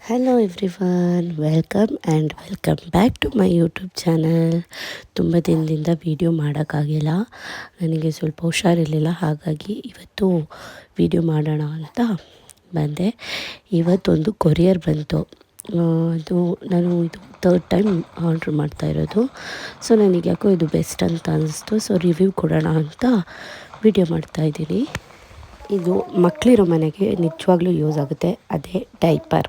Hello everyone, welcome back to my YouTube channel. ತುಂಬ ದಿನದಿಂದ video ಮಾಡೋಕ್ಕಾಗಿಲ್ಲ, ನನಗೆ ಸ್ವಲ್ಪ ಹುಷಾರಿರಲಿಲ್ಲ. ಹಾಗಾಗಿ ಇವತ್ತು ವೀಡಿಯೋ ಮಾಡೋಣ ಅಂತ ಬಂದೆ. ಇವತ್ತೊಂದು ಕೊರಿಯರ್ ಬಂತು. ಇದು ಥರ್ಡ್ ಟೈಮ್ ಆರ್ಡ್ರ್ ಮಾಡ್ತಾಯಿರೋದು. ಸೊ ನನಗೆ ಯಾಕೋ ಇದು ಬೆಸ್ಟ್ ಅಂತ ಅನ್ನಿಸ್ತು. ಸೊ ರಿವ್ಯೂ ಕೊಡೋಣ ಅಂತ ವೀಡಿಯೋ ಮಾಡ್ತಾಯಿದ್ದೀನಿ. ಇದು ಮಕ್ಕಳಿರೋ ಮನೆಗೆ ನಿಜವಾಗ್ಲೂ ಯೂಸ್ ಆಗುತ್ತೆ. ಅದೇ ಡೈಪರ್.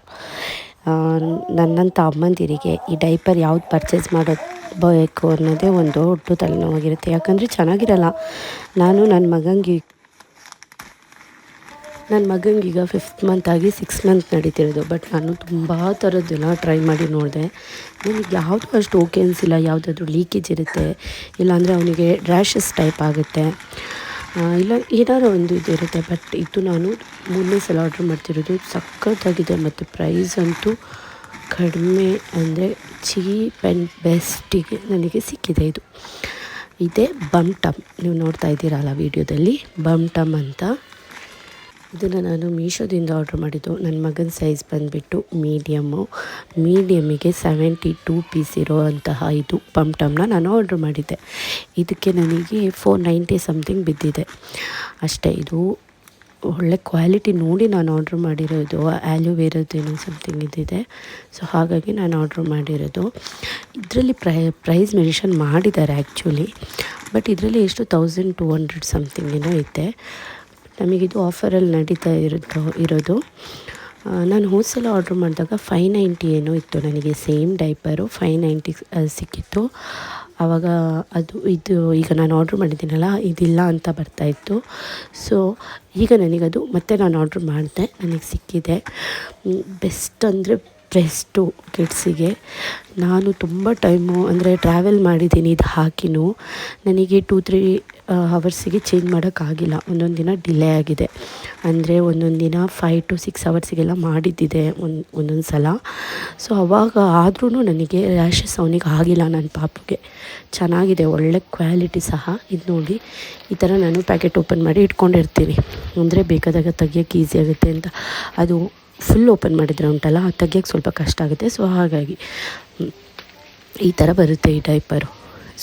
ನನ್ನಂಥ ಅಮ್ಮಂದಿರಿಗೆ ಈ ಡೈಪರ್ ಯಾವ್ದು ಪರ್ಚೇಸ್ ಮಾಡೋಬೇಕು ಅನ್ನೋದೇ ಒಂದು ದೊಡ್ಡ ತಲೆನೋವಾಗಿರುತ್ತೆ. ಯಾಕಂದರೆ ಚೆನ್ನಾಗಿರಲ್ಲ. ನಾನು ನನ್ನ ಮಗಂಗೀಗ 5th ಮಂತ್ ಆಗಿ 6 ಮಂತ್ ನಡೀತಿರೋದು. ಬಟ್ ನಾನು ತುಂಬ ಥರದ್ದೆಲ್ಲ ಟ್ರೈ ಮಾಡಿ ನೋಡಿದೆ. ನನಗೆ ಯಾವುದು ಅಷ್ಟು ಓಕೆ ಅನಿಸಿಲ್ಲ. ಯಾವುದಾದ್ರೂ ಲೀಕೇಜ್ ಇರುತ್ತೆ, ಇಲ್ಲಾಂದರೆ ಅವನಿಗೆ ರ್ಯಾಷಸ್ ಟೈಪ್ ಆಗುತ್ತೆ, ಇಲ್ಲ ಏನಾದ್ರು ಒಂದು ಇದಿರುತ್ತೆ. ಬಟ್ ಇದು ನಾನು 3ನೇ ಸಲ ಆರ್ಡ್ರ್ ಮಾಡ್ತಿರೋದು. ಸಖತ್ತಾಗಿದೆ ಮತ್ತು ಪ್ರೈಸ್ ಅಂತೂ ಕಡಿಮೆ, ಅಂದರೆ ಚೀಪ್ ಆ್ಯಂಡ್ ಬೆಸ್ಟಿಗೆ ನನಗೆ ಸಿಕ್ಕಿದೆ. ಇದೇ ಬಮ್ ಟಮ್, ನೀವು ನೋಡ್ತಾ ಇದ್ದೀರಲ್ಲ ವೀಡಿಯೋದಲ್ಲಿ, ಬಮ್ ಟಮ್ ಅಂತ. ಇದನ್ನು ನಾನು ಮೀಶೋದಿಂದ ಆರ್ಡ್ರ್ ಮಾಡಿದ್ದು. ನನ್ನ ಮಗನ ಸೈಜ್ ಬಂದುಬಿಟ್ಟು ಮೀಡಿಯಮ್ಮಿಗೆ 72 ಪೀಸ್ ಇರೋವಂತಹ ಇದು ಬಮ್ ಟಮ್ನ ನಾನು ಆರ್ಡ್ರ್ ಮಾಡಿದ್ದೆ. ಇದಕ್ಕೆ ನನಗೆ 490 ಸಮಥಿಂಗ್ ಬಿದ್ದಿದೆ ಅಷ್ಟೇ. ಇದು ಒಳ್ಳೆ ಕ್ವಾಲಿಟಿ ನೋಡಿ ನಾನು ಆರ್ಡ್ರ್ ಮಾಡಿರೋದು. ಆ್ಯಲೋವೇರದ್ದು ಏನೋ ಸಮಥಿಂಗ್ ಇದ್ದಿದೆ. ಸೊ ಹಾಗಾಗಿ ನಾನು ಆರ್ಡ್ರ್ ಮಾಡಿರೋದು. ಇದರಲ್ಲಿ ಪ್ರೈಸ್ ಮೆನ್ಷನ್ ಮಾಡಿದ್ದಾರೆ ಆ್ಯಕ್ಚುಲಿ. ಬಟ್ ಇದರಲ್ಲಿ ಎಷ್ಟು 1200 ಸಮಥಿಂಗ್ ಏನೋ ಇದೆ. ನಮಗಿದು ಆಫರಲ್ಲಿ ನಡೀತಾ ಇರೋದು. ನಾನು ಹೋದ್ಸಲ ಆರ್ಡ್ರ್ ಮಾಡಿದಾಗ 590 ಏನೋ ಇತ್ತು. ನನಗೆ ಸೇಮ್ ಡೈಪರು 590 ಸಿಕ್ಕಿತ್ತು ಆವಾಗ. ಈಗ ನಾನು ಆರ್ಡ್ರ್ ಮಾಡಿದ್ದೀನಲ್ಲ, ಇದಿಲ್ಲ ಅಂತ ಬರ್ತಾಯಿತ್ತು. ಸೊ ಈಗ ನನಗದು ಮತ್ತೆ ನಾನು ಆರ್ಡ್ರ್ ಮಾಡಿದೆ, ನನಗೆ ಸಿಕ್ಕಿದೆ. ಬೆಸ್ಟ್ ಅಂದರೆ ಬೆಸ್ಟು ಕಿಡ್ಸಿಗೆ. ನಾನು ತುಂಬ ಟೈಮು ಅಂದರೆ ಟ್ರಾವೆಲ್ ಮಾಡಿದ್ದೀನಿ ಇದು ಹಾಕಿನೂ. ನನಗೆ 2-3 ಅವರ್ಸಿಗೆ ಚೇಂಜ್ ಮಾಡೋಕ್ಕಾಗಿಲ್ಲ. ಒಂದೊಂದು ದಿನ ಡಿಲೇ ಆಗಿದೆ. ಅಂದರೆ ಒಂದೊಂದು ದಿನ 5 to 6 ಅವರ್ಸಿಗೆಲ್ಲ ಮಾಡಿದ್ದಿದೆ ಒಂದೊಂದು ಸಲ. ಸೊ ಅವಾಗ ಆದ್ರೂ ನನಗೆ ರ್ಯಾಷಸ್ ಅವನಿಗೆ ಆಗಿಲ್ಲ. ನನ್ನ ಪಾಪುಗೆ ಚೆನ್ನಾಗಿದೆ, ಒಳ್ಳೆ ಕ್ವಾಲಿಟಿ ಸಹ. ಇದು ನೋಡಿ, ಈ ಥರ ನಾನು ಪ್ಯಾಕೆಟ್ ಓಪನ್ ಮಾಡಿ ಇಟ್ಕೊಂಡಿರ್ತೀನಿ, ಅಂದರೆ ಬೇಕಾದಾಗ ತೆಗಿಯೋಕ್ಕೆ ಈಸಿ ಆಗುತ್ತೆ ಅಂತ. ಅದು ಫುಲ್ ಓಪನ್ ಮಾಡಿದರೆ ಉಂಟಲ್ಲ, ತೆಗಿಯೋಕ್ಕೆ ಸ್ವಲ್ಪ ಕಷ್ಟ ಆಗುತ್ತೆ. ಸೊ ಹಾಗಾಗಿ ಈ ಥರ ಬರುತ್ತೆ ಈ ಡೈಪರು.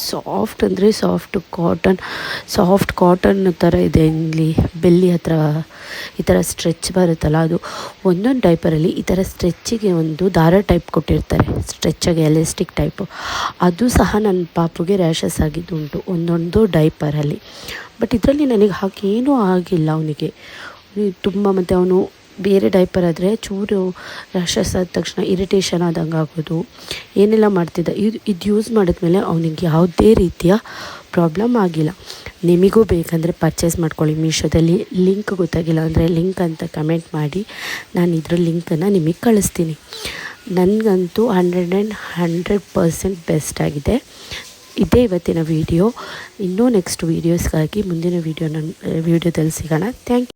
ಸಾಫ್ಟ್ ಅಂದರೆ ಸಾಫ್ಟ್ ಕಾಟನ್ ಥರ ಇದೆ. ಇಲ್ಲಿ ಬೆಲ್ಲಿ ಹತ್ರ ಈ ಥರ ಸ್ಟ್ರೆಚ್ ಬರುತ್ತಲ್ಲ, ಅದು ಒಂದೊಂದು ಡೈಪರಲ್ಲಿ ಈ ಥರ ಸ್ಟ್ರೆಚ್ಚಿಗೆ ಒಂದು ದಾರ ಟೈಪ್ ಕೊಟ್ಟಿರ್ತಾರೆ, ಸ್ಟ್ರೆಚ್ಚಾಗಿ ಎಲಾಸ್ಟಿಕ್ ಟೈಪು. ಅದು ಸಹ ನನ್ನ ಪಾಪುಗೆ ರ್ಯಾಷಸ್ ಆಗಿದ್ದುಂಟು ಒಂದೊಂದು ಡೈಪರಲ್ಲಿ. ಬಟ್ ಇದರಲ್ಲಿ ನನಗೆ ಹಾಗೇನೂ ಆಗಿಲ್ಲ ಅವನಿಗೆ ತುಂಬ. ಮತ್ತು ಅವನು ಬೇರೆ ಡೈಪರ್ ಆದರೆ ಚೂರು ರ್ಯಾಷಸ್ ಆದ ತಕ್ಷಣ ಇರಿಟೇಷನ್ ಆದಂಗೆ ಆಗೋದು, ಏನೆಲ್ಲ ಮಾಡ್ತಿದ್ದ. ಇದು ಯೂಸ್ ಮಾಡಿದ್ಮೇಲೆ ಅವನಿಗೆ ಯಾವುದೇ ರೀತಿಯ ಪ್ರಾಬ್ಲಮ್ ಆಗಿಲ್ಲ. ನಿಮಗೂ ಬೇಕಂದರೆ ಪರ್ಚೇಸ್ ಮಾಡ್ಕೊಳ್ಳಿ ಮೀಶೋದಲ್ಲಿ. ಲಿಂಕ್ ಗೊತ್ತಾಗಿಲ್ಲ ಅಂದರೆ ಲಿಂಕ್ ಅಂತ ಕಮೆಂಟ್ ಮಾಡಿ, ನಾನು ಇದ್ರ ಲಿಂಕನ್ನು ನಿಮಗೆ ಕಳಿಸ್ತೀನಿ. ನನಗಂತೂ 100% ಬೆಸ್ಟ್ ಆಗಿದೆ. ಇದೇ ಇವತ್ತಿನ ವೀಡಿಯೋ. ಇನ್ನೂ ನೆಕ್ಸ್ಟ್ ವೀಡಿಯೋಸ್ಗಾಗಿ ಮುಂದಿನ ವೀಡಿಯೋದಲ್ಲಿ ಸಿಗೋಣ. Thank you.